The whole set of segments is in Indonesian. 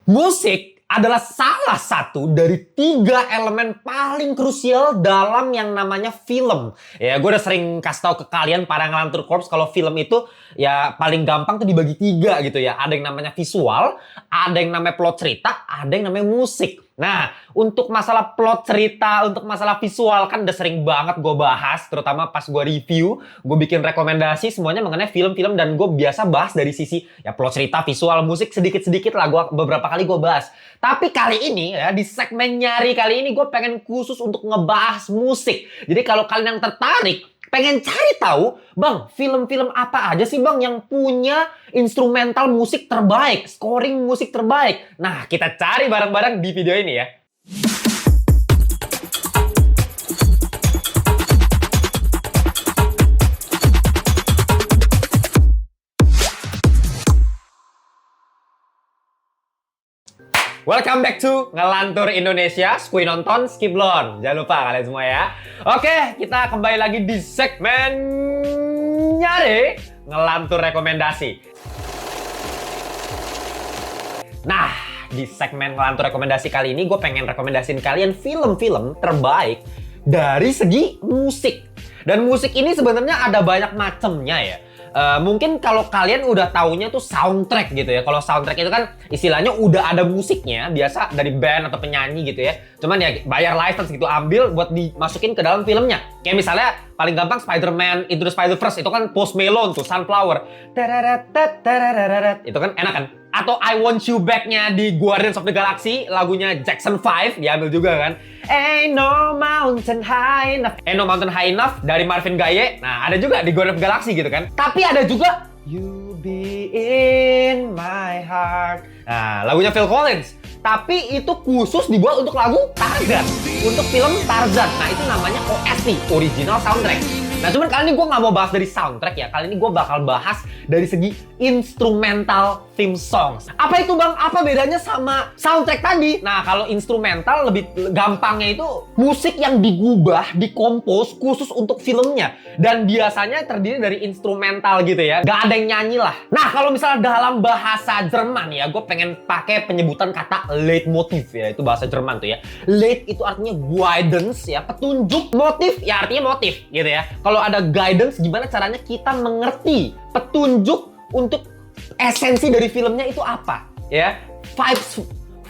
Musik adalah salah satu dari 3 elemen paling krusial dalam yang namanya film. Ya, gue udah sering kasih tahu ke kalian para ngelantur korps kalau film itu ya paling gampang tuh dibagi 3 gitu ya. Ada yang namanya visual, ada yang namanya plot cerita, ada yang namanya musik. Nah, untuk masalah plot cerita, untuk masalah visual kan udah sering banget gue bahas, terutama pas gue review, gue bikin rekomendasi semuanya mengenai film-film dan gue biasa bahas dari sisi ya plot cerita, visual, musik sedikit-sedikit lah beberapa kali gue bahas. Tapi kali ini ya di segmen nyari kali ini gue pengen khusus untuk ngebahas musik. Jadi kalau kalian yang tertarik pengen cari tahu, Bang, film-film apa aja sih Bang yang punya instrumental musik terbaik, scoring musik terbaik? Nah, kita cari bareng-bareng di video ini ya. Welcome back to Ngelantur Indonesia, skui nonton, skip belum. Jangan lupa kalian semua ya. Oke, kita kembali lagi di segmen nyari ngelantur rekomendasi. Nah, di segmen ngelantur rekomendasi kali ini gue pengen rekomendasiin kalian film-film terbaik dari segi musik. Dan musik ini sebenarnya ada banyak macamnya ya. Mungkin kalau kalian udah taunya tuh soundtrack gitu ya. Kalau soundtrack itu kan istilahnya udah ada musiknya, biasa dari band atau penyanyi gitu ya. Cuman ya bayar license gitu, ambil buat dimasukin ke dalam filmnya. Kayak misalnya paling gampang Spider-Man Into the Spider-Verse itu kan Post Malone tuh, Sunflower. Itu kan enak kan? Atau I Want You Back-nya di Guardians of the Galaxy, lagunya Jackson 5 diambil juga kan. Ain't no mountain high enough. Ain't no mountain high enough dari Marvin Gaye. Nah, ada juga di Guardians of the Galaxy gitu kan. Tapi ada juga You Be In My Heart. Nah, lagunya Phil Collins. Tapi itu khusus dibuat untuk lagu Tarzan. Untuk film Tarzan. Nah, itu namanya OST, Original Soundtrack. Nah, cuman kali ini gue nggak mau bahas dari soundtrack ya. Kali ini gue bakal bahas dari segi instrumental theme songs. Apa itu Bang? Apa bedanya sama soundtrack tadi? Nah, kalau instrumental lebih gampangnya itu musik yang digubah, dikompos khusus untuk filmnya. Dan biasanya terdiri dari instrumental gitu ya. Gak ada yang nyanyi lah. Nah, kalau misalnya dalam bahasa Jerman ya, gue pengen pakai penyebutan kata Leitmotiv ya. Itu bahasa Jerman tuh ya. Leit itu artinya guidance ya, petunjuk. Motif ya artinya motif gitu ya. Kalau ada guidance, gimana caranya kita mengerti petunjuk untuk esensi dari filmnya itu apa ya,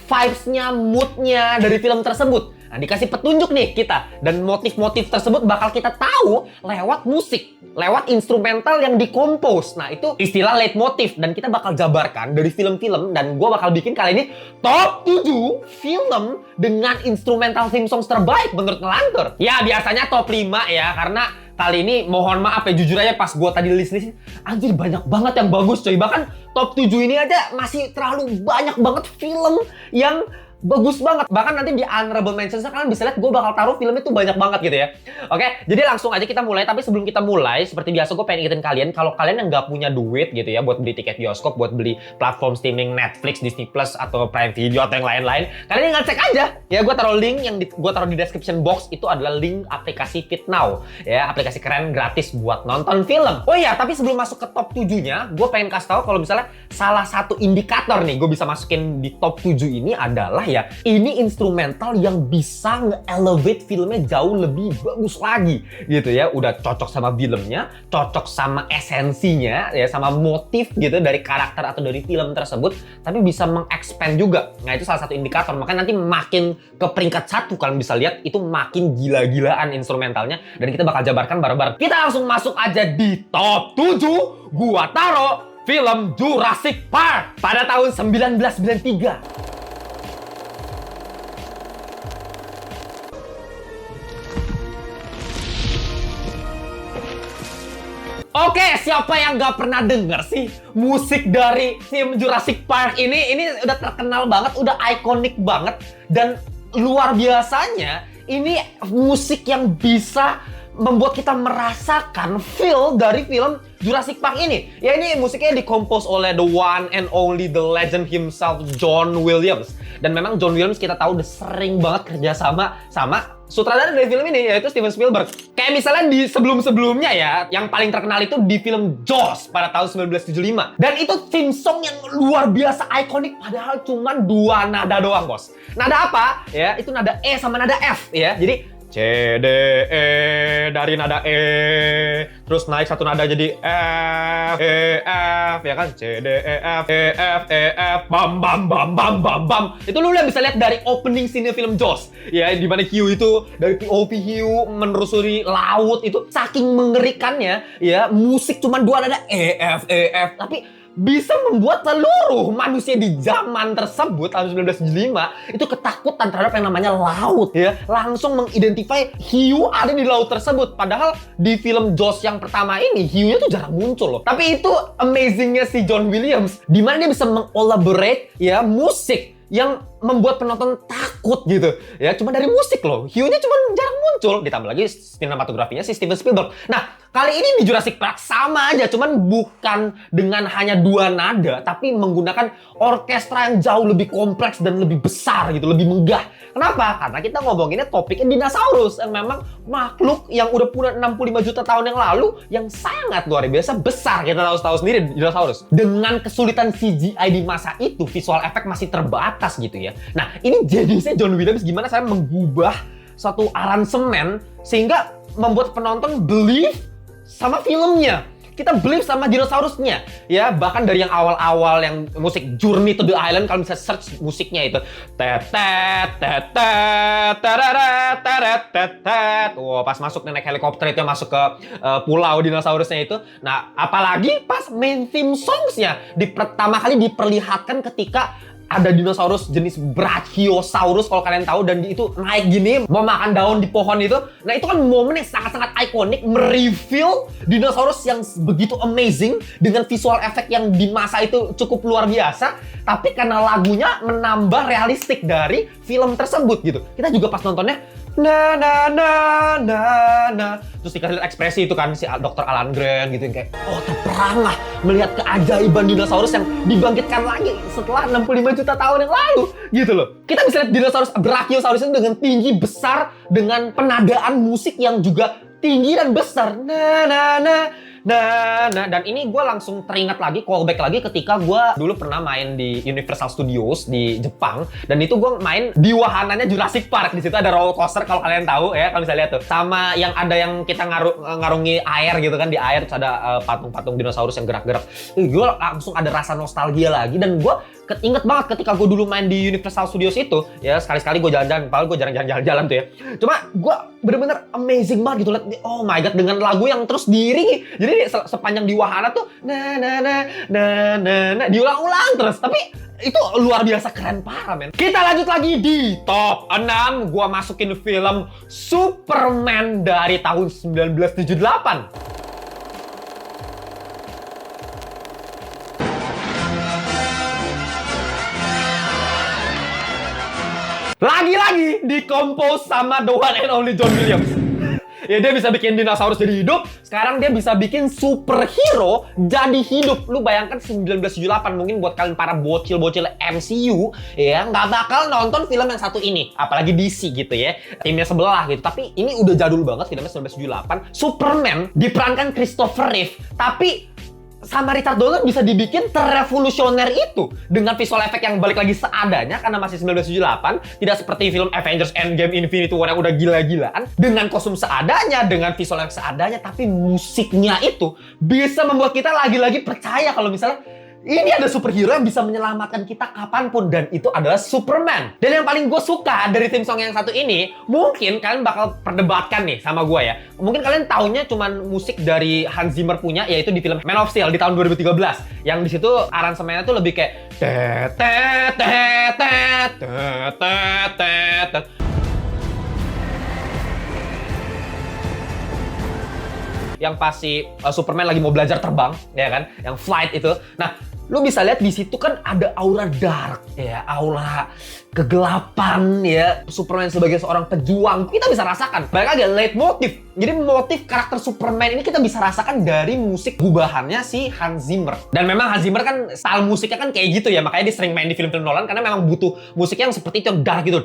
vibes-nya, moodnya dari film tersebut. Nah, dikasih petunjuk nih kita, dan motif-motif tersebut bakal kita tahu lewat musik, lewat instrumental yang dikompos. Nah, itu istilah leitmotiv, dan kita bakal jabarkan dari film-film, dan gue bakal bikin kali ini top 7 film dengan instrumental theme songs terbaik menurut Ngelantur. Ya, biasanya top 5 ya, karena kali ini mohon maaf ya, jujur aja pas gue tadi list-list, anjir banyak banget yang bagus coy. Bahkan top 7 ini aja masih terlalu banyak banget film yang bagus banget. Bahkan nanti di honorable mentions kalian bisa lihat gue bakal taruh film itu banyak banget gitu ya. Oke, jadi langsung aja kita mulai. Tapi sebelum kita mulai, seperti biasa gue pengen ingetin kalian, kalau kalian yang nggak punya duit gitu ya buat beli tiket bioskop, buat beli platform streaming Netflix, Disney Plus atau Prime Video atau yang lain-lain, kalian tinggal cek aja ya. Gue taruh link yang gue taruh di description box, itu adalah link aplikasi Fit Now ya, aplikasi keren gratis buat nonton film. Oh iya, tapi sebelum masuk ke top 7-nya, gue pengen kasih tahu kalau misalnya salah satu indikator nih gue bisa masukin di top 7 ini adalah ya, ini instrumental yang bisa nge-elevate filmnya jauh lebih bagus lagi gitu ya. Udah cocok sama filmnya, cocok sama esensinya ya, sama motif gitu dari karakter atau dari film tersebut, tapi bisa meng-expand juga. Nah, itu salah satu indikator. Makanya nanti makin ke peringkat 1 kalian bisa lihat itu makin gila-gilaan instrumentalnya, dan kita bakal jabarkan bareng-bareng. Kita langsung masuk aja di top 7. Gua taruh film Jurassic Park pada tahun 1993. Oke, siapa yang gak pernah denger sih musik dari film Jurassic Park ini? Ini udah terkenal banget, udah ikonik banget. Dan luar biasanya, ini musik yang bisa membuat kita merasakan feel dari film Jurassic Park ini. Ya, ini musiknya dikompos oleh the one and only, the legend himself, John Williams. Dan memang John Williams kita tahu udah sering banget kerjasama sama sutradara dari film ini yaitu Steven Spielberg. Kayak misalnya di sebelum-sebelumnya ya, yang paling terkenal itu di film Jaws pada tahun 1975. Dan itu theme song yang luar biasa ikonik, padahal cuma 2 nada doang, bos. Nada apa? Ya, itu nada E sama nada F ya. Jadi C, D, E, dari nada E, terus naik 1 nada jadi F, E, F, ya kan? C, D, E, F, E, F, E, F, bam, bam, bam, bam, bam, bam. Itu lu bisa lihat dari opening scene film Jaws, ya, di mana hiu itu dari POV hiu menelusuri laut itu saking mengerikannya, ya, musik cuma 2 nada E, F, E, F, tapi bisa membuat seluruh manusia di zaman tersebut tahun 1975 itu ketakutan terhadap yang namanya laut ya, langsung mengidentify hiu ada di laut tersebut. Padahal di film Jaws yang pertama ini hiunya tuh jarang muncul loh. Tapi itu amazingnya si John Williams, di mana dia bisa mengelaborate ya musik yang membuat penonton takut gitu ya, cuma dari musik loh. Hiunya cuma jarang muncul, ditambah lagi sinematografinya si Steven Spielberg. Nah, kali ini di Jurassic Park sama aja, cuman bukan dengan hanya 2 nada, tapi menggunakan orkestra yang jauh lebih kompleks dan lebih besar gitu, lebih megah. Kenapa? Karena kita ngomonginnya topiknya dinosaurus, yang memang makhluk yang udah punya 65 juta tahun yang lalu, yang sangat luar biasa besar. Kita tahu sendiri dinosaurus. Dengan kesulitan CGI di masa itu, visual efek masih terbatas gitu ya. Nah, ini jeniusnya John Williams gimana saya mengubah suatu aransemen sehingga membuat penonton believe sama filmnya. Kita believe sama dinosaurusnya ya, bahkan dari yang awal-awal yang musik Journey to the Island, kalau bisa search musiknya itu tetet tetet tararat tararat tetet. Wah, pas masuk naik helikopter itu masuk ke pulau dinosaurusnya itu. Nah, apalagi pas main theme songsnya di pertama kali diperlihatkan ketika ada dinosaurus jenis Brachiosaurus kalau kalian tahu, dan itu naik gini mau makan daun di pohon itu. Nah, itu kan momen yang sangat-sangat ikonik, mereveal dinosaurus yang begitu amazing dengan visual efek yang di masa itu cukup luar biasa, tapi karena lagunya menambah realistik dari film tersebut gitu. Kita juga pas nontonnya na na na na na, terus dikasih ekspresi itu kan si Dr. Alan Grant gitu yang kayak oh, terperangah melihat keajaiban dinosaurus yang dibangkitkan lagi setelah 65 juta tahun yang lalu gitu loh. Kita bisa lihat dinosaurus Brachiosaurus itu dengan tinggi besar, dengan penadaan musik yang juga tinggi dan besar. Nah, dan ini gue langsung teringat lagi, callback lagi ketika gue dulu pernah main di Universal Studios di Jepang, dan itu gue main di wahananya Jurassic Park. Di situ ada roller coaster kalau kalian tahu ya, kalau bisa lihat tuh, sama yang ada yang kita ngarungi air gitu kan, di air terus ada patung-patung dinosaurus yang gerak-gerak. Gue langsung ada rasa nostalgia lagi, dan gue inget banget ketika gue dulu main di Universal Studios itu ya, sekali-sekali gue jalan-jalan, padahal gue jarang jalan-jalan tuh ya. Cuma gue bener-bener amazing banget gitu, lihat, oh my god, dengan lagu yang terus diiringi. Jadi sepanjang di wahana tuh diulang-ulang terus, tapi itu luar biasa keren parah, men. Kita lanjut lagi di top 6. Gua masukin film Superman dari tahun 1978. Lagi-lagi dikompos sama the one and only John Williams. Ya, dia bisa bikin dinosaurus jadi hidup, sekarang dia bisa bikin superhero jadi hidup. Lu bayangkan 1978, mungkin buat kalian para bocil-bocil MCU ya nggak bakal nonton film yang satu ini, apalagi DC gitu ya, timnya sebelah gitu. Tapi ini udah jadul banget filmnya, 1978. Superman diperankan Christopher Reeve, tapi sama Richard Donner bisa dibikin terrevolusioner itu dengan visual efek yang balik lagi seadanya karena masih 1978, tidak seperti film Avengers Endgame, Infinity War yang udah gila-gilaan, dengan kostum seadanya, dengan visual yang seadanya, tapi musiknya itu bisa membuat kita lagi-lagi percaya kalau misalnya ini ada superhero yang bisa menyelamatkan kita kapanpun, dan itu adalah Superman. Dan yang paling gue suka dari theme song yang satu ini, mungkin kalian bakal perdebatkan nih sama gue ya. Mungkin kalian taunya cuman musik dari Hans Zimmer punya, yaitu di film Man of Steel di tahun 2013. Yang di situ aransemennya tuh lebih kayak yang pasti Superman lagi mau belajar terbang, ya kan? Yang flight itu. Nah, lu bisa lihat di situ kan ada aura dark, ya, aura kegelapan, ya. Superman sebagai seorang pejuang, kita bisa rasakan. Balik lagi, leitmotif. Jadi motif karakter Superman ini kita bisa rasakan dari musik gubahannya si Hans Zimmer. Dan memang Hans Zimmer kan style musiknya kan kayak gitu ya, makanya dia sering main di film-film Nolan karena memang butuh musik yang seperti itu, yang dark gitu.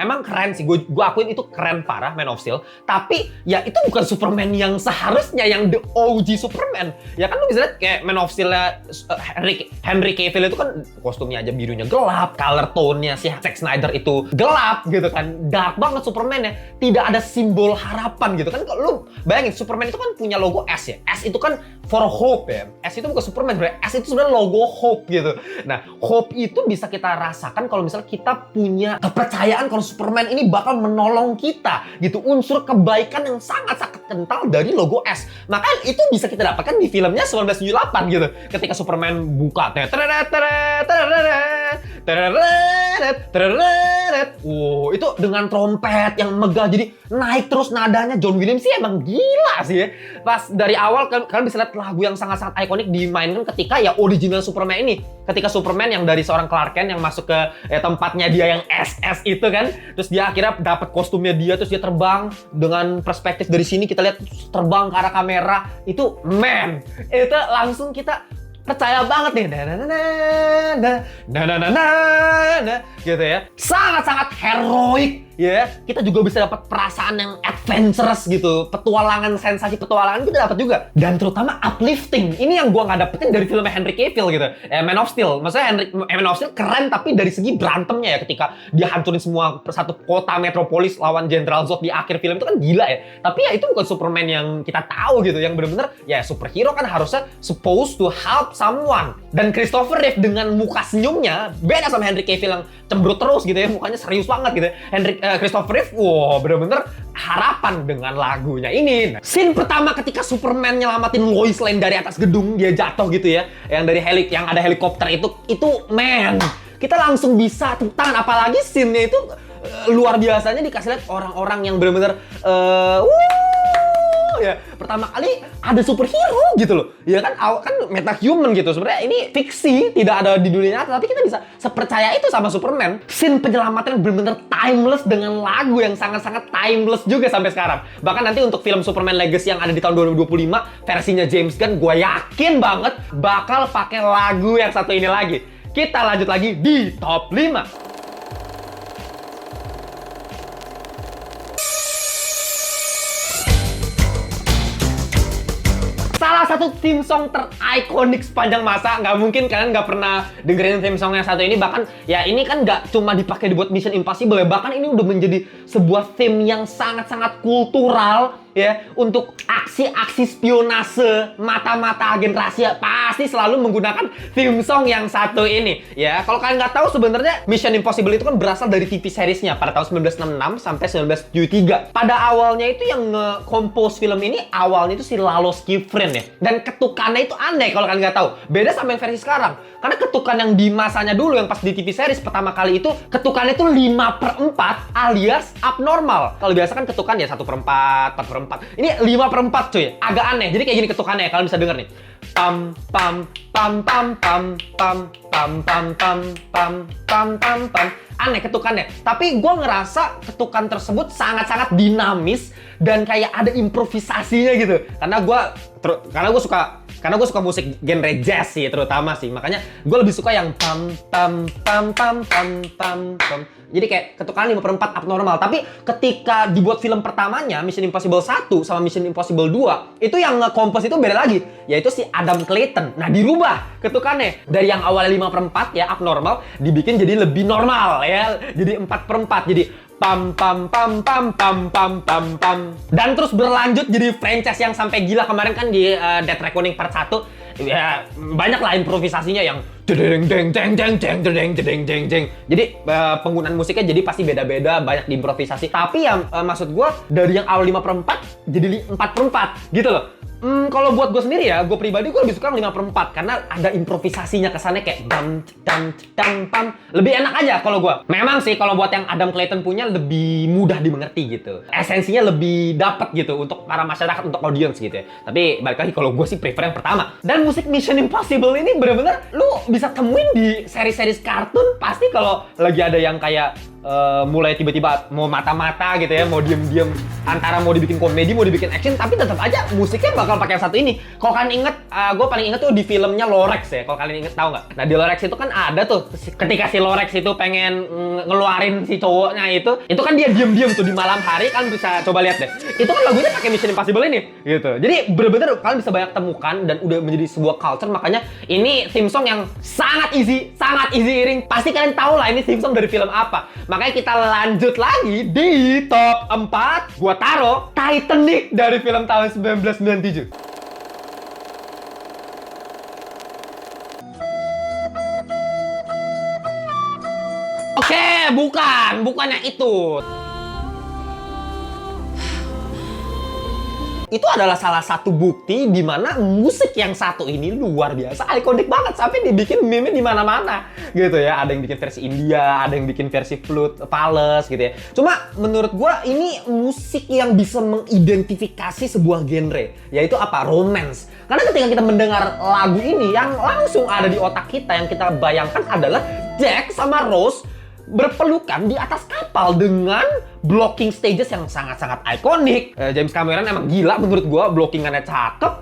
emang keren sih, gue akuin itu keren parah Man of Steel. Tapi ya itu bukan Superman yang seharusnya, yang the OG Superman. Ya kan lu bisa lihat kayak Man of Steel-nya Henry Cavill itu kan kostumnya aja birunya gelap, color tone-nya si Zack Snyder itu gelap gitu kan, dark banget Superman-nya. Tidak ada simbol harapan gitu kan. Kalau lu bayangin Superman itu kan punya logo S ya. S itu kan for hope ya. S itu bukan Superman, bro. S itu sebenarnya logo hope gitu. Nah, hope itu bisa kita rasakan kalau misalnya kita punya kepercayaan kalau Superman ini bakal menolong kita gitu. Unsur kebaikan yang sangat-sangat kental dari logo S. Maka itu bisa kita dapatkan di filmnya 1978 gitu. Ketika Superman buka itu dengan trompet yang megah, jadi naik terus nadanya. John Williams sih emang gila sih ya. Pas dari awal kalian bisa lihat lagu yang sangat-sangat ikonik dimainkan ketika ya original Superman ini. Ketika Superman yang dari seorang Clark Kent yang masuk ke tempatnya dia yang SS itu kan, terus dia akhirnya dapat kostumnya dia, terus dia terbang dengan perspektif dari sini kita lihat terbang ke arah kamera. Itu man, itu langsung kita percaya banget nih, gitu ya, sangat-sangat heroik ya. Kita juga bisa dapat perasaan yang adventurous gitu, petualangan, sensasi petualangan kita dapat juga, dan terutama uplifting. Ini yang gua nggak dapetin dari filmnya Henry Cavill gitu, Man of Steel. Maksudnya Man of Steel keren tapi dari segi berantemnya ya, ketika dia hancurin semua satu kota metropolis lawan General Zod di akhir film itu kan gila ya. Tapi ya itu bukan Superman yang kita tahu gitu, yang bener-bener ya superhero kan harusnya supposed to help someone. Dan Christopher Reeve dengan muka senyumnya beda sama Henry Cavill yang cemberut terus gitu ya, mukanya serius banget gitu. Christopher Reeve, wow, bener-bener harapan dengan lagunya ini. Scene pertama ketika Superman nyelamatin Lois Lane dari atas gedung, dia jatuh gitu ya, yang ada helikopter itu man, kita langsung bisa tepuk tangan. Apalagi scene-nya itu luar biasanya dikasih lihat orang-orang yang bener-bener ya, pertama kali ada superhero gitu loh. Ya kan metahuman gitu. Sebenarnya ini fiksi, tidak ada di dunia nyata, tapi kita bisa sepercaya itu sama Superman. Scene penyelamatan benar-benar timeless dengan lagu yang sangat-sangat timeless juga sampai sekarang. Bahkan nanti untuk film Superman Legacy yang ada di tahun 2025, versinya James Gunn, gue yakin banget bakal pakai lagu yang satu ini lagi. Kita lanjut lagi di top 5. Salah satu theme song terikonik sepanjang masa. Nggak mungkin kalian nggak pernah dengerin theme song yang satu ini. Bahkan ya ini kan nggak cuma dipakai dibuat Mission Impossible ya. Bahkan ini udah menjadi sebuah theme yang sangat-sangat kultural ya, untuk aksi-aksi spionase mata-mata agen rahasia pasti selalu menggunakan theme song yang satu ini ya. Kalau kalian nggak tahu, sebenarnya Mission Impossible itu kan berasal dari TV seriesnya pada tahun 1966 sampai 1973. Pada awalnya itu yang nge-compose film ini awalnya itu si Lalo Schifrin ya, dan ketukannya itu aneh kalau kalian nggak tahu. Beda sama yang versi sekarang, karena ketukan yang di masanya dulu yang pas di TV series pertama kali itu ketukannya itu 5/4 alias abnormal. Kalau biasa kan ketukan ya 1/4, 4/4. Ini 5/4 cuy, agak aneh. Jadi kayak gini ketukannya, kalian bisa denger nih. Pam pam pam pam pam pam pam pam pam pam pam pam pam. Aneh ketukannya, tapi gue ngerasa ketukan tersebut sangat-sangat dinamis dan kayak ada improvisasinya gitu. Karena gue suka musik genre jazz sih terutama sih. Makanya gue lebih suka yang pam pam pam pam pam pam pam. Jadi kayak ketukan 5/4 abnormal. Tapi ketika dibuat film pertamanya, Mission Impossible 1 sama Mission Impossible 2, itu yang nge-compose itu beda lagi, yaitu si Adam Clayton. Nah, dirubah ketukannya dari yang awalnya 5/4 ya abnormal, dibikin jadi lebih normal ya. Jadi 4/4. Jadi pam pam pam pam pam pam pam pam. Dan terus berlanjut jadi franchise yang sampai gila. Kemarin kan di Death Reckoning Part 1 ya banyak lah improvisasinya yang jedeng jeng jeng jeng jeng jedeng jedeng jeng jeng. Jadi penggunaan musiknya jadi pasti beda-beda, banyak diimprovisasi. Tapi yang maksud gue dari yang awal 5/4 jadi 4/4 gitu loh. Kalau buat gue sendiri ya, gue pribadi gue lebih suka 5/4 karena ada improvisasinya kesannya kayak dam dam dam pam. Lebih enak aja kalau gue. Memang sih kalau buat yang Adam Clayton punya lebih mudah dimengerti gitu. Esensinya lebih dapat gitu untuk para masyarakat, untuk audience gitu ya. Tapi balik lagi kalau gue sih prefer yang pertama. Dan musik Mission Impossible ini bener-bener lu bisa temuin di seri-seri kartun. Pasti kalau lagi ada yang kayak mulai tiba-tiba mau mata-mata gitu ya, mau diem-diem antara mau dibikin komedi, mau dibikin action, tapi tetap aja musiknya bakal pakai yang satu ini. Kalau kalian inget, gue paling inget tuh di filmnya Lorex ya. Kalau kalian inget, tahu nggak? Nah di Lorex itu kan ada tuh ketika si Lorex itu pengen ngeluarin si cowoknya itu kan dia diem-diem tuh di malam hari, kan bisa coba lihat deh. Itu kan lagunya pakai Mission Impossible ini, gitu. Jadi bener-bener kalian bisa banyak temukan dan udah menjadi sebuah culture. Makanya ini theme song yang sangat easy iring. Pasti kalian tahu lah ini theme song dari film apa. Makanya kita lanjut lagi di top 4. Gua taruh Titanic dari film tahun 1997. Oke, bukannya itu. Itu adalah salah satu bukti di mana musik yang satu ini luar biasa ikonik banget sampai dibikin meme di mana-mana gitu ya. Ada yang bikin versi India, ada yang bikin versi flute, fales gitu ya. Cuma menurut gua ini musik yang bisa mengidentifikasi sebuah genre, yaitu apa? Romance. Karena ketika kita mendengar lagu ini, yang langsung ada di otak kita, yang kita bayangkan adalah Jack sama Rose berpelukan di atas kapal dengan blocking stages yang sangat-sangat ikonik. James Cameron emang gila menurut gua, blockingannya cakep,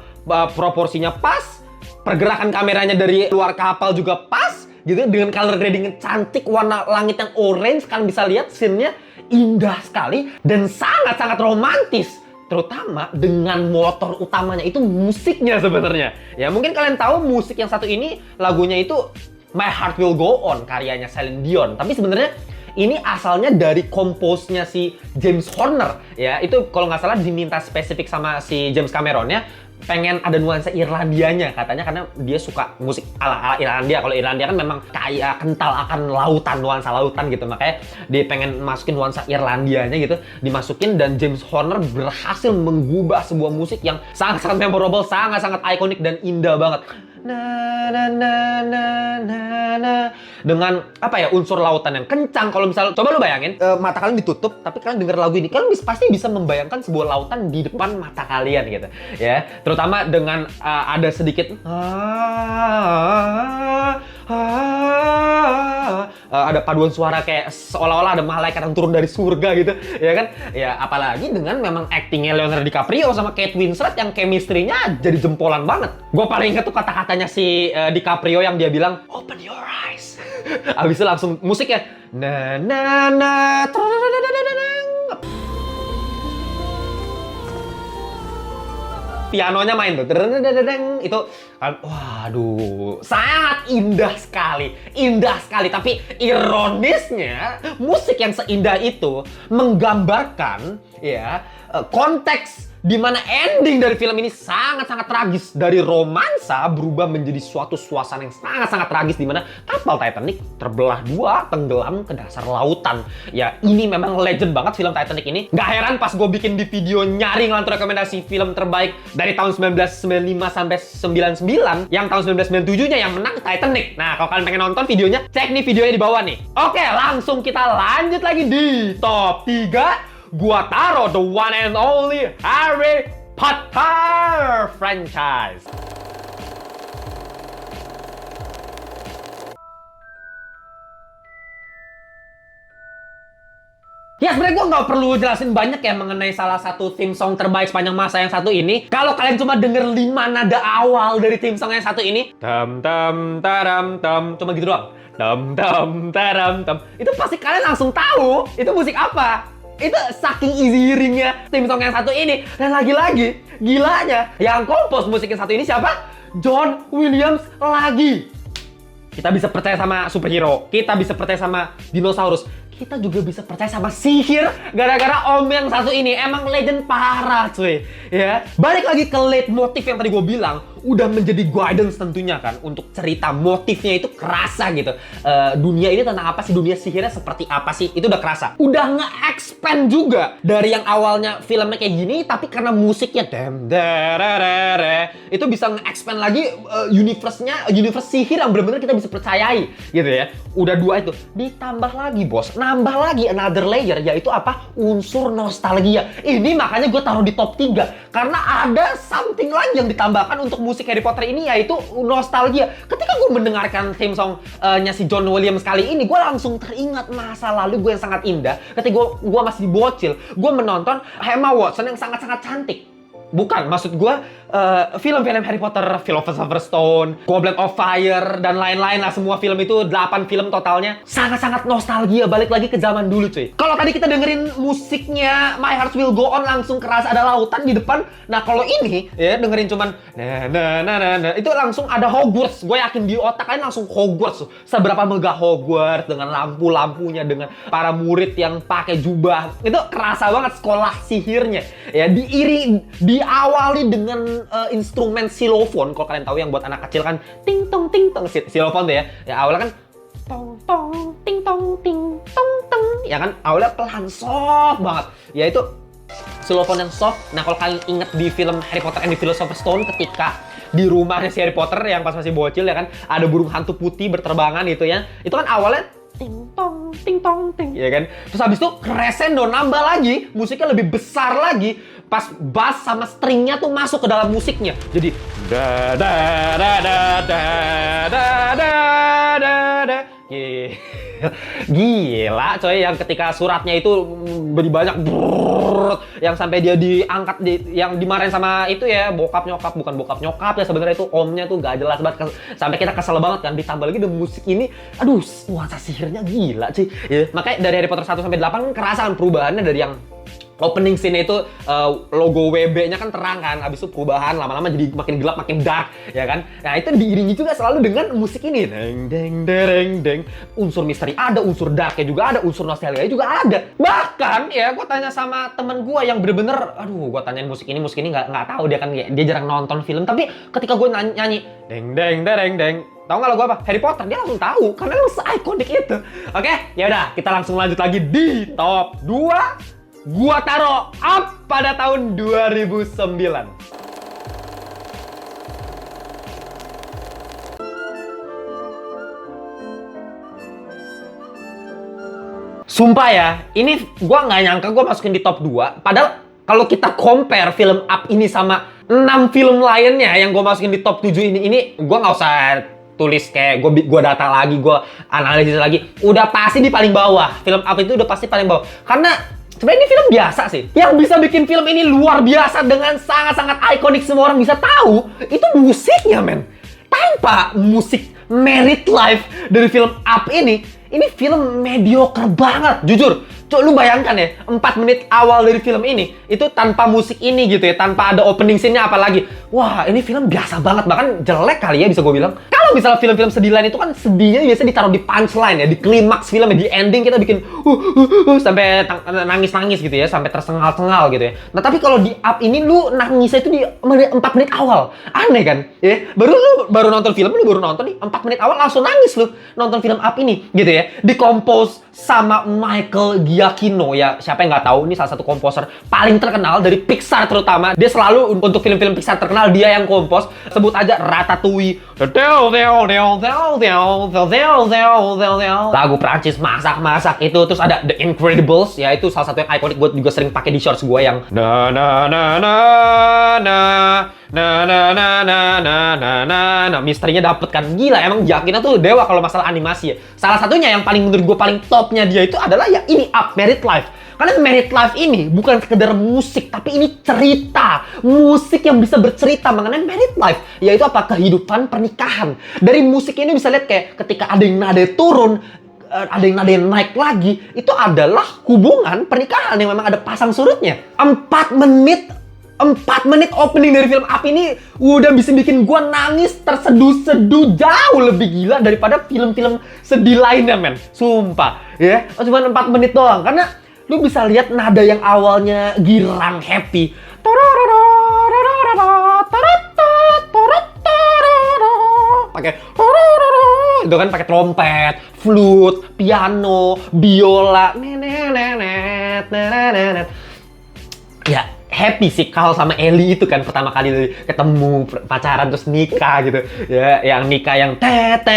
proporsinya pas, pergerakan kameranya dari luar kapal juga pas, gitu dengan color grading yang cantik, warna langit yang orange, kalian bisa lihat scene-nya indah sekali dan sangat-sangat romantis. Terutama dengan motor utamanya itu musiknya sebenarnya. Ya mungkin kalian tahu musik yang satu ini lagunya itu My Heart Will Go On, karyanya Celine Dion. Tapi sebenarnya ini asalnya dari komposnya si James Horner ya. Itu kalau nggak salah diminta spesifik sama si James Cameron ya, pengen ada nuansa Irlandianya katanya, karena dia suka musik ala Irlandia. Kalau Irlandia kan memang kayak kental akan lautan, nuansa lautan gitu. Makanya dia pengen masukin nuansa Irlandianya gitu, dimasukin, dan James Horner berhasil mengubah sebuah musik yang sangat-sangat memorable, sangat-sangat ikonik dan indah banget. Dengan apa ya, unsur lautan yang kencang. Kalau misalnya coba lu bayangin, mata kalian ditutup tapi kalian denger lagu ini, kalian pasti bisa membayangkan sebuah lautan di depan mata kalian gitu ya. Terutama dengan ada sedikit ada paduan suara kayak seolah-olah ada malaikat yang turun dari surga gitu ya kan. Ya apalagi dengan memang actingnya Leonardo DiCaprio sama Kate Winslet yang chemistry-nya jadi jempolan banget. Gue paling inget tuh kata-katanya si DiCaprio yang dia bilang open your eyes. Abis itu langsung musiknya na na na pianonya main tuh, itu kan, waduh, sangat indah sekali. Tapi ironisnya, musik yang seindah itu menggambarkan ya konteks di mana ending dari film ini sangat-sangat tragis. Dari romansa berubah menjadi suatu suasana yang sangat-sangat tragis, di mana kapal Titanic terbelah dua, tenggelam ke dasar lautan. Ya, ini memang legend banget film Titanic ini. Nggak heran pas gue bikin di video nyari ngelantur rekomendasi film terbaik dari tahun 1995 sampai 99, yang tahun 1997-nya yang menang Titanic. Nah, kalau kalian pengen nonton videonya, cek nih videonya di bawah nih. Oke, langsung kita lanjut lagi di top 3. Gua taruh the one and only Harry Potter franchise. Ya sebenarnya gue nggak perlu jelasin banyak ya mengenai salah satu theme song terbaik sepanjang masa yang satu ini. Kalau kalian cuma denger 5 nada awal dari theme song yang satu ini, tam tam taram tam, cuma gitu doang, tam tam taram tam, itu pasti kalian langsung tahu itu musik apa. Itu saking easy hearingnya theme song yang satu ini. Dan lagi-lagi gilanya, yang kompos musik yang satu ini siapa? John Williams lagi. Kita bisa percaya sama superhero, kita bisa percaya sama dinosaurus, kita juga bisa percaya sama sihir gara-gara om yang satu ini. Emang legend parah cuy ya. Balik lagi ke lead motif yang tadi gue bilang, udah menjadi guidance tentunya kan untuk cerita. Motifnya itu kerasa gitu. Dunia ini tentang apa sih, dunia sihirnya seperti apa sih, itu udah kerasa. Udah nge-expand juga dari yang awalnya filmnya kayak gini, tapi karena musiknya itu bisa nge-expand lagi universe-nya, universe sihir yang benar-benar kita bisa percayai gitu ya. Udah dua itu, ditambah lagi bos, nambah lagi another layer, yaitu apa? Unsur nostalgia. Ini makanya gue taruh di top 3 karena ada something lagi yang ditambahkan untuk musik Harry Potter ini yaitu nostalgia. Ketika gue mendengarkan theme song-nya si John Williams kali ini, gue langsung teringat masa lalu gue yang sangat indah. Ketika gue masih bocil, gue menonton Emma Watson yang sangat-sangat cantik. Bukan, maksud gue film-film Harry Potter, Philosopher's Stone, Goblet of Fire, dan lain-lain lah. Semua film itu 8 film totalnya. Sangat-sangat nostalgia, balik lagi ke zaman dulu cuy. Kalau tadi kita dengerin musiknya My Heart Will Go On, langsung kerasa ada lautan di depan. Nah kalau ini ya dengerin cuman itu langsung ada Hogwarts. Gue yakin di otak kalian langsung Hogwarts. Seberapa megah Hogwarts dengan lampu-lampunya, dengan para murid yang pakai jubah. Itu kerasa banget sekolah sihirnya. Ya diawali dengan instrumen xylophone. Kalau kalian tahu yang buat anak kecil kan ting tong xylophone tuh ya. Ya awalnya kan tong tong ting tong ting tong tong. Ya kan awalnya pelan soft banget. Ya itu xylophone yang soft. Nah kalau kalian ingat di film Harry Potter and the Philosopher's Stone, ketika di rumahnya si Harry Potter yang pas masih bocil ya kan, ada burung hantu putih berterbangan gitu ya. Itu kan awalnya ting tong ting ya kan. Terus habis itu crescendo, nambah lagi, musiknya lebih besar lagi. Pas bass sama stringnya tuh masuk ke dalam musiknya. Jadi da da da da da da da da da. Gila coy, yang ketika suratnya itu beri banyak yang sampai dia diangkat yang dimarahin sama itu ya bokap nyokap ya, sebenarnya itu omnya tuh gak jelas banget, sampai kita kesel banget kan. Ditambah lagi dengan musik ini, aduh nuansa sihirnya gila cuy ya. Makanya dari Harry Potter 1 sampai 8 kan kerasa perubahannya. Dari yang opening scene itu logo WB-nya kan terang kan, habis itu perubahan lama-lama jadi makin gelap, makin dark ya kan. Nah itu diiringi juga selalu dengan musik ini, deng deng dereng deng. Unsur misteri ada, unsur darknya juga ada, unsur nostalgia juga ada. Bahkan ya gue tanya sama temen gue yang bener-bener, aduh gue tanyain musik ini nggak tahu dia kan, dia jarang nonton film, tapi ketika gue nyanyi deng deng dereng deng, tahu nggak lagu apa? Harry Potter, dia langsung tahu karena lu se-ikonik itu. Oke, ya udah kita langsung lanjut lagi di top 2. Gua taruh up pada tahun 2009. Sumpah ya, ini gua nggak nyangka gua masukin di top 2. Padahal kalau kita compare film Up ini sama 6 film lainnya yang gua masukin di top 7 ini gua nggak usah tulis kayak gua data lagi, gua analisis lagi. Udah pasti di paling bawah. Film Up itu udah pasti paling bawah. Karena sebenarnya ini film biasa sih. Yang bisa bikin film ini luar biasa dengan sangat-sangat ikonik, semua orang bisa tahu, itu musiknya men. Tanpa musik Married Life dari film Up ini film mediocre banget, jujur. Coba lu bayangkan ya, 4 menit awal dari film ini, itu tanpa musik ini gitu ya, tanpa ada opening scene-nya apalagi. Wah, ini film biasa banget, bahkan jelek kali ya bisa gue bilang. Kalau misalnya film-film sedih lain itu kan sedihnya biasa ditaruh di punchline ya, di klimaks filmnya, di ending kita bikin sampai nangis-nangis gitu ya, sampai tersengal-sengal gitu ya. Nah, tapi kalau di Up ini lu nangisnya itu di 4 menit awal. Aneh kan? Ya, baru nonton film, lu baru nonton nih 4 menit awal langsung nangis lu nonton film Up ini gitu ya. Dikompos sama Michael Giacchino ya, siapa yang nggak tahu, ini salah satu komposer paling terkenal dari Pixar terutama. Dia selalu untuk film-film Pixar terkenal dia yang kompos. Sebut aja Ratatouille, lagu Prancis masak-masak itu, terus ada The Incredibles ya, itu salah satu yang ikonik, gue juga sering pakai di shorts gue yang na na na na na na na na na na na na na. Misterinya dapet kan, gila emang Giacchino tuh dewa kalau masalah animasi ya. Salah satunya yang paling menurut gue paling topnya dia itu adalah ya ini Up, Married Life. Karena Married Life ini bukan sekedar musik, tapi ini cerita. Musik yang bisa bercerita mengenai married life, yaitu apa? Kehidupan pernikahan. Dari musik ini bisa lihat kayak ketika ada yang nada turun, ada yang nada naik lagi, itu adalah hubungan pernikahan yang memang ada pasang surutnya. 4 menit opening dari film Up ini udah bisa bikin gua nangis terseduh-seduh jauh lebih gila daripada film-film sedih lainnya men. Sumpah ya, cuma 4 menit doang. Karena lu bisa lihat nada yang awalnya girang, happy, pakai itu kan, pakai trompet, flute, piano, biola, ya happy sih Carl sama Ellie itu kan pertama kali ketemu, pacaran terus nikah gitu ya, yang nikah yang tet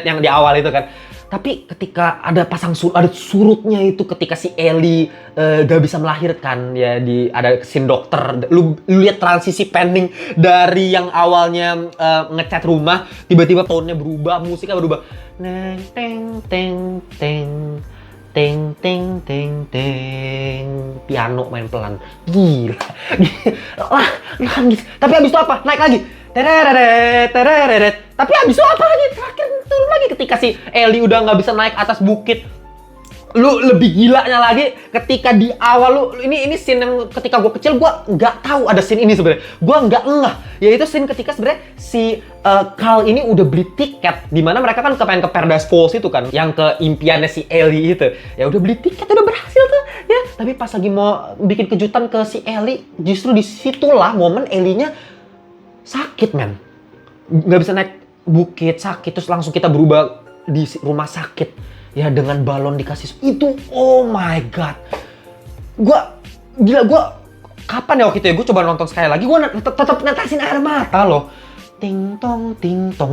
yang di awal itu kan. Tapi ketika ada ada surutnya itu ketika si Ellie gak bisa melahirkan ya, ada scene dokter, lu lihat transisi pending dari yang awalnya ngecat rumah, tiba-tiba tone-nya berubah, musiknya berubah. Neng teng teng teng teng teng teng teng, piano main pelan, gila. Lah nangis. Tapi abis itu apa? Naik lagi. Tereret, tereret. Tapi abis itu apa lagi? Terakhir turun lagi ketika si Ellie udah nggak bisa naik atas bukit. Lu lebih gilanya lagi ketika di awal ini scene yang ketika gue kecil gue nggak tahu ada scene ini sebenarnya. Gue nggak ngeh. Yaitu scene ketika sebenarnya si Carl ini udah beli tiket, dimana mereka kan pengen ke Paradise Falls itu kan, yang ke impiannya si Ellie itu. Ya udah beli tiket, udah berhasil tuh ya. Tapi pas lagi mau bikin kejutan ke si Ellie, justru disitulah momen Ellie-nya sakit, men. Nggak bisa naik bukit, sakit. Terus langsung kita berubah di rumah sakit. Ya dengan balon dikasih. Itu, oh my god. Gua kapan ya waktu itu ya? Gue coba nonton sekali lagi. Gue tetap netesin air mata loh. Ting tong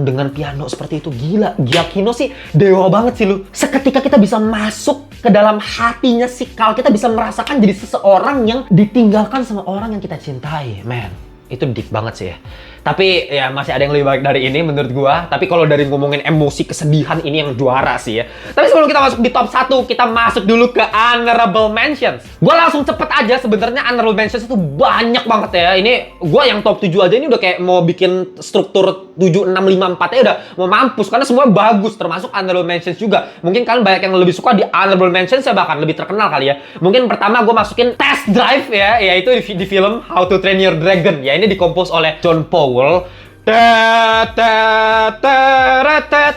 dengan piano seperti itu. Gila, Giacchino sih dewa banget sih lu. Seketika kita bisa masuk ke dalam hatinya si Carl. Kita bisa merasakan jadi seseorang yang ditinggalkan sama orang yang kita cintai, man. Itu deep banget sih ya. Tapi ya masih ada yang lebih baik dari ini menurut gua. Tapi kalau dari ngomongin emosi, kesedihan, ini yang juara sih ya. Tapi sebelum kita masuk di top 1, kita masuk dulu ke honorable mentions. Gua langsung cepet aja, sebenarnya honorable mentions itu banyak banget ya. Ini gua yang top 7 aja ini udah kayak mau bikin struktur 7, 6, 5, 4 ya udah mau mampus. Karena semua bagus, termasuk honorable mentions juga. Mungkin kalian banyak yang lebih suka di honorable mentions ya, bahkan lebih terkenal kali ya. Mungkin pertama gua masukin Test Drive ya, yaitu di film How to Train Your Dragon ya. Ini dikompos oleh John Powell.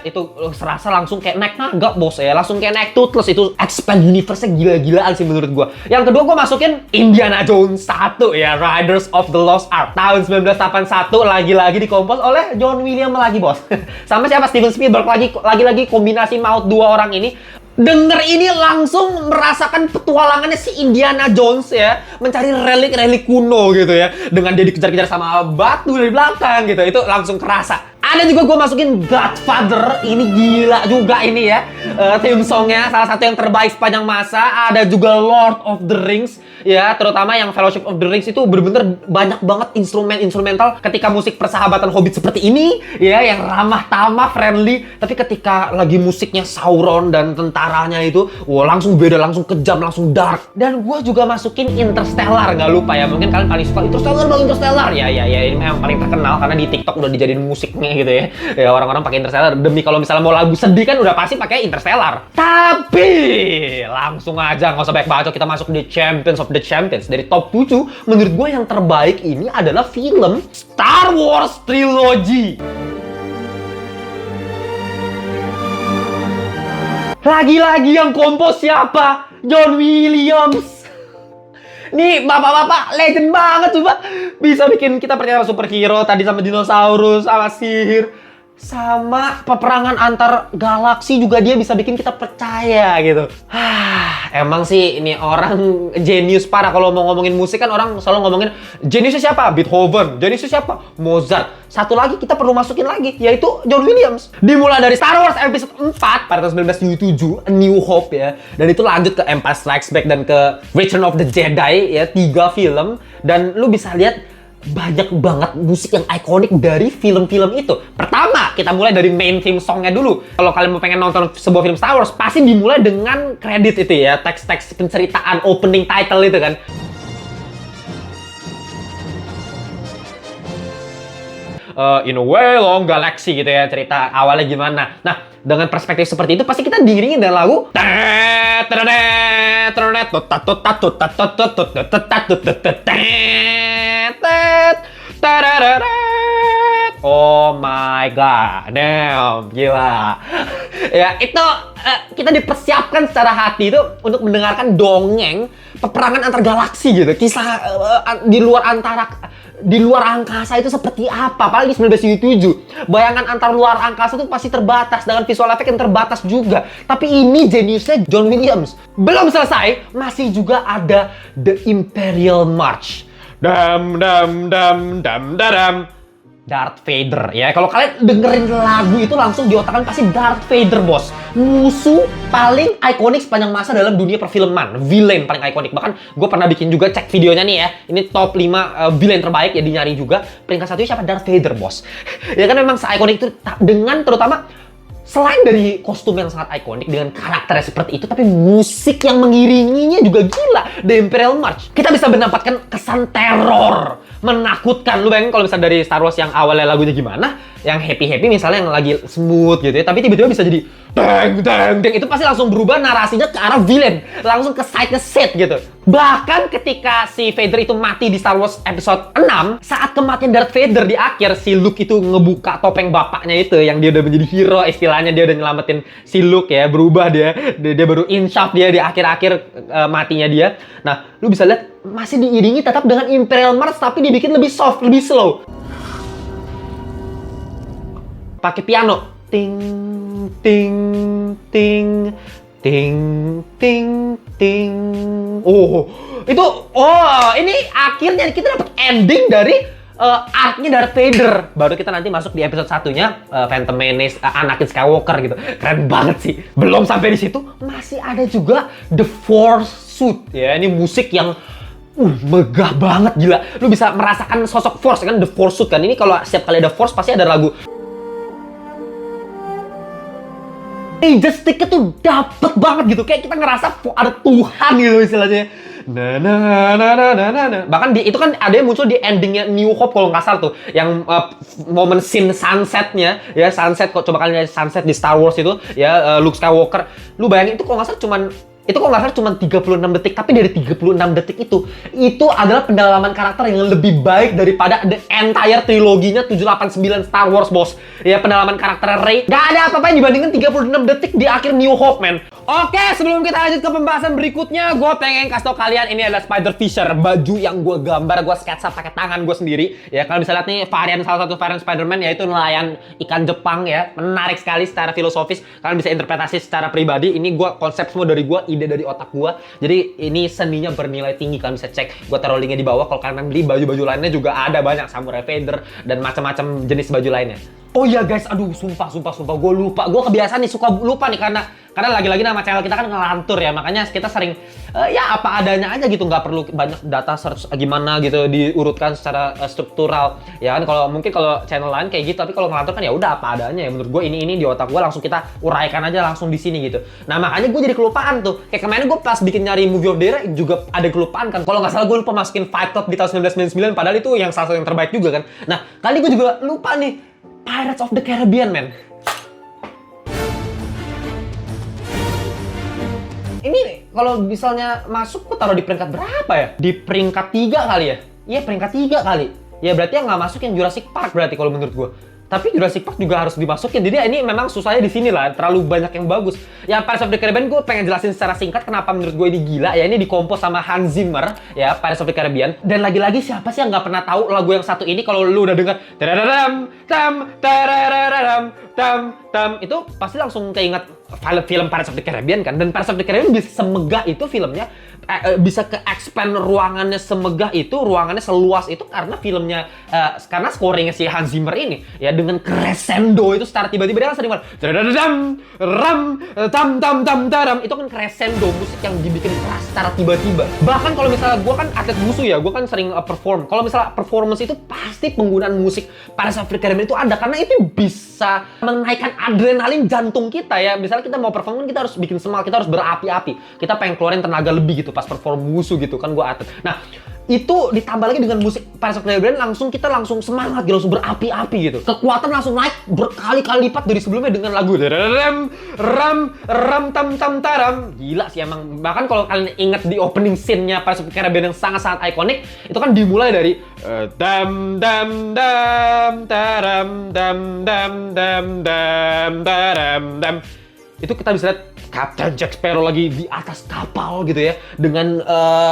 Itu serasa langsung kayak naik naga bos ya, langsung kayak naik Toothless. Itu expand universe-nya gila-gilaan sih menurut gua. Yang kedua gua masukin Indiana Jones 1 ya, Raiders of the Lost Ark tahun 1981, lagi-lagi dikompos oleh John Williams lagi bos. Sama siapa? Steven Spielberg lagi-lagi kombinasi maut dua orang ini. Denger ini langsung merasakan petualangannya si Indiana Jones ya, mencari relik-relik kuno gitu ya, dengan dia dikejar-kejar sama batu dari belakang gitu. Itu langsung kerasa. Ada juga gue masukin Godfather, ini gila juga ini ya, theme songnya salah satu yang terbaik sepanjang masa. Ada juga Lord of the Rings ya, terutama yang Fellowship of the Rings itu bener-bener banyak banget instrumental ketika musik persahabatan Hobbit seperti ini ya, yang ramah tamah, friendly. Tapi ketika lagi musiknya Sauron dan tentaranya itu, wah langsung beda, langsung kejam, langsung dark. Dan gue juga masukin Interstellar, nggak lupa ya, mungkin kalian paling suka Interstellar ya, ini memang paling terkenal karena di TikTok udah dijadiin musiknya gitu ya. Ya orang-orang pakai Interstellar demi kalau misalnya mau lagu sedih kan udah pasti pakai Interstellar. Tapi langsung aja nggak usah banyak bacot, kita masuk di Champions of the Champions. Dari top 7 menurut gue yang terbaik ini adalah film Star Wars Trilogy. Lagi-lagi yang kompos siapa? John Williams. Nih bapak-bapak legend banget coba. Bisa bikin kita percaya sama superhero, tadi sama dinosaurus, sama sihir, sama peperangan antar galaksi juga dia bisa bikin kita percaya gitu. Emang sih ini orang jenius parah. Kalau mau ngomongin musik kan orang selalu ngomongin jeniusnya siapa? Beethoven. Jeniusnya siapa? Mozart. Satu lagi kita perlu masukin lagi, yaitu John Williams. Dimulai dari Star Wars episode 4 pada tahun 1977, A New Hope ya. Dan itu lanjut ke Empire Strikes Back dan ke Return of the Jedi ya, 3 film. Dan lu bisa lihat banyak banget musik yang ikonik dari film-film itu. Pertama, kita mulai dari main theme songnya dulu. Kalau kalian mau pengen nonton sebuah film Star Wars, pasti dimulai dengan kredit itu ya, teks-teks penceritaan, opening title itu kan. In a way long galaxy gitu ya, cerita awalnya gimana. Nah, dengan perspektif seperti itu pasti kita diiringin dengan lagu oh my god, damn, gila. Ya, itu kita dipersiapkan secara hati itu untuk mendengarkan dongeng peperangan antar galaksi gitu. Kisah di luar angkasa itu seperti apa, apalagi 1977. Bayangan antar luar angkasa itu pasti terbatas dengan visual effect yang terbatas juga. Tapi ini jeniusnya John Williams. Belum selesai, masih juga ada The Imperial March. Dam dam dam dam dam. Darth Vader ya. Kalau kalian dengerin lagu itu langsung di otak kalian pasti Darth Vader, bos. Musuh paling ikonik sepanjang masa dalam dunia perfilman. Villain paling ikonik. Bahkan gue pernah bikin juga, cek videonya nih ya. Ini top 5 villain terbaik ya, dinyari juga. Peringkat 1 siapa? Darth Vader, bos. Ya kan memang se-ikonik itu, dengan terutama selain dari kostum yang sangat ikonik dengan karakternya seperti itu, tapi musik yang mengiringinya juga gila. The Imperial March. Kita bisa mendapatkan kesan teror, menakutkan. Lu bayangin kalau misalnya dari Star Wars yang awalnya lagunya gimana, yang happy-happy misalnya, yang lagi smooth gitu ya, tapi tiba-tiba bisa jadi deng deng deng, itu pasti langsung berubah narasinya ke arah villain, langsung ke side set gitu. Bahkan ketika si Vader itu mati di Star Wars episode 6, saat kematian Darth Vader di akhir, si Luke itu ngebuka topeng bapaknya itu, yang dia udah menjadi hero istilahnya, dia udah nyelamatin si Luke ya, berubah dia baru insaf dia di akhir-akhir matinya dia. Nah, lu bisa lihat masih diiringi tetap dengan Imperial March, tapi dibikin lebih soft, lebih slow. Pakai piano. Ting, ting, ting, ting, ting, ting. Oh, itu, ini akhirnya kita dapat ending dari arc-nya Darth Vader. Baru kita nanti masuk di episode satunya, Phantom Menace, Anakin Skywalker gitu. Keren banget sih. Belum sampai di situ, masih ada juga The Force Suit. Ya, ini musik yang megah banget, gila. Lu bisa merasakan sosok Force kan, The Force Suit kan. Ini kalau setiap kali ada Force pasti ada lagu. Stick-nya tuh dapet banget gitu, kayak kita ngerasa ada Tuhan gitu istilahnya. Bahkan itu kan ada yang muncul di endingnya New Hope kalau nggak salah tuh, yang momen scene sunsetnya ya, sunset, kok coba kalian lihat sunset di Star Wars itu ya, Luke Skywalker. Lu bayangin itu kalau nggak salah cuma 36 detik, tapi dari 36 detik itu adalah pendalaman karakter yang lebih baik daripada the entire triloginya 789 Star Wars, bos. Ya, pendalaman karakter Rey gak ada apa-apa yang dibandingin 36 detik di akhir New Hope, man. Oke, sebelum kita lanjut ke pembahasan berikutnya, gue pengen kasih tau kalian, ini adalah Spider Fisher, baju yang gue gambar, gue sketsa pakai tangan gue sendiri. Ya, kalian bisa lihat nih salah satu varian Spider-Man, yaitu nelayan ikan Jepang ya. Menarik sekali secara filosofis, kalian bisa interpretasi secara pribadi. Ini gue konsep semua dari gue, ide dari otak gue. Jadi ini seninya bernilai tinggi, kalian bisa cek. Gue taruh linknya di bawah. Kalau kalian beli baju-baju lainnya juga ada banyak, Samurai Vader dan macam-macam jenis baju lainnya. Oh iya guys, aduh sumpah gue lupa. Gue kebiasaan nih, suka lupa nih karena lagi-lagi nama channel kita kan ngelantur ya. Makanya kita sering ya apa adanya aja gitu, nggak perlu banyak data search gimana gitu diurutkan secara struktural. Ya kan mungkin kalau channel lain kayak gitu, tapi kalau ngelantur kan ya udah apa adanya ya. Menurut gue ini di otak gue langsung kita uraikan aja langsung di sini gitu. Nah, makanya gue jadi kelupaan tuh. Kayak kemarin gue pas bikin nyari Movie of the Year juga ada kelupaan kan. Kalau nggak salah gue lupa masukin Fight Club di tahun 1999, padahal itu yang salah satu yang terbaik juga kan. Nah, kali gue juga lupa nih Pirates of the Caribbean, man. Ini kalau misalnya masuk, gue taruh di peringkat berapa ya? Di peringkat 3 kali ya? Iya, peringkat 3 kali. Ya berarti yang nggak masuk yang Jurassic Park berarti kalau menurut gue. Tapi Jurassic Park juga harus dimasukin. Jadi ini memang susahnya di sini lah, terlalu banyak yang bagus. Ya, Pirates of the Caribbean gue pengen jelasin secara singkat kenapa menurut gue ini gila. Ya, ini dikompos sama Hans Zimmer ya, Pirates of the Caribbean. Dan lagi-lagi siapa sih yang nggak pernah tahu lagu yang satu ini? Kalau lu udah denger tam itu pasti langsung keinget film Pirates of the Caribbean kan. Dan Pirates of the Caribbean bisa semegah itu filmnya, bisa ke-expand ruangannya semegah itu, ruangannya seluas itu karena filmnya, karena scoringnya si Hans Zimmer ini ya, dengan crescendo itu secara tiba-tiba dia kan sering itu kan crescendo, musik yang dibikin keras secara tiba-tiba. Bahkan kalau misalnya gue kan atlet musuh ya, gue kan sering perform. Kalau misalnya performance itu pasti penggunaan musik Pirates of the Caribbean itu ada, karena itu bisa menaikkan adrenalin jantung kita ya. Misalnya kita mau perform, kita harus bikin semangat, kita harus berapi-api, kita pengen keluarin tenaga lebih gitu pas perform musuh gitu kan, gue atlet. Nah, itu ditambah lagi dengan musik Pirates of the Caribbean, kita langsung semangat gitu, langsung berapi-api gitu. Kekuatan langsung naik berkali-kali lipat dari sebelumnya dengan lagu ram tam tam taram. Gila sih emang. Bahkan kalau kalian ingat di opening scene-nya Pirates of the Caribbean yang sangat-sangat ikonik, itu kan dimulai dari dam dam dam taram dam dam dam dam taram dam. Itu kita bisa lihat Captain Jack Sparrow lagi di atas kapal gitu ya, dengan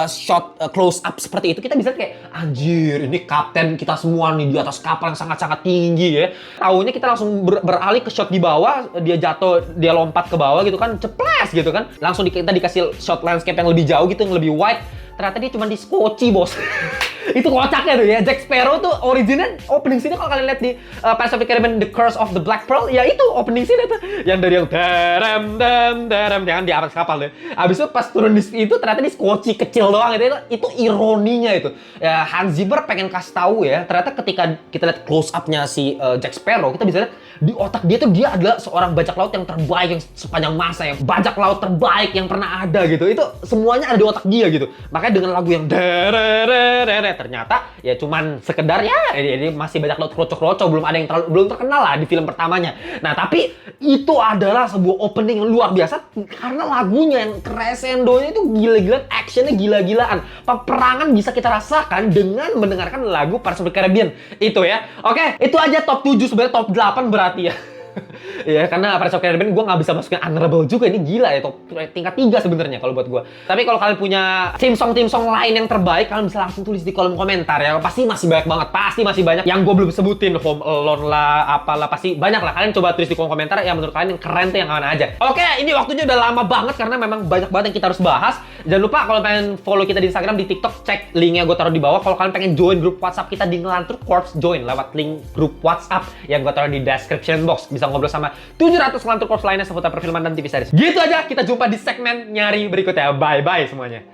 shot close up seperti itu. Kita bisa lihat kayak, anjir, ini kapten kita semua nih di atas kapal yang sangat-sangat tinggi ya. Taunya kita langsung beralih ke shot di bawah, dia jatuh, dia lompat ke bawah gitu kan, ceples gitu kan. Langsung kita dikasih shot landscape yang lebih jauh gitu, yang lebih wide. Ternyata dia cuma diskoci, bos. Itu kocaknya tuh ya. Jack Sparrow tuh originnya opening scene kalau kalian lihat di Pirates of the Caribbean The Curse of the Black Pearl, ya itu opening scene itu. Yang dari yang daram jangan di atas kapal deh. Abis itu pas turun di itu ternyata di skoci kecil doang itu ironinya itu. Ya, Hans Zimmer pengen kasih tahu ya, ternyata ketika kita lihat close up-nya si Jack Sparrow, kita bisa lihat di otak dia tuh dia adalah seorang bajak laut yang terbaik yang sepanjang masa, yang bajak laut terbaik yang pernah ada gitu. Itu semuanya ada di otak dia gitu. Makanya dengan lagu yang ternyata ya cuman sekedar ya ini masih bajak laut kroco-kroco, belum terkenal lah di film pertamanya. Nah, tapi itu adalah sebuah opening yang luar biasa karena lagunya yang crescendonya itu gila-gilaan, actionnya gila-gilaan. Peperangan bisa kita rasakan dengan mendengarkan lagu Pirates of the Caribbean itu ya. Oke, itu aja top 7, sebenarnya top 8 berarti ya. Ya, karena Pirates of the Caribbean gue nggak bisa masukin honorable juga, ini gila ya, top tingkat 3 sebenarnya kalau buat gue. Tapi kalau kalian punya theme song lain yang terbaik, kalian bisa langsung tulis di kolom komentar ya. Pasti masih banyak banget, pasti masih banyak yang gue belum sebutin, Home Alone lah, apalah, pasti banyak lah. Kalian coba tulis di kolom komentar yang menurut kalian yang keren tuh yang mana aja. Oke, ini waktunya udah lama banget karena memang banyak banget yang kita harus bahas. Jangan lupa kalau pengen follow kita di Instagram, di TikTok, cek linknya gue taruh di bawah. Kalau kalian pengen join grup WhatsApp kita di Ngelantur Corps, join lewat link grup WhatsApp yang gue taruh di description box. Bisa ngobrol sama 700 Ngelantur Corps lainnya seputar perfilman dan TV series. Gitu aja, kita jumpa di segmen nyari berikutnya. Bye-bye semuanya.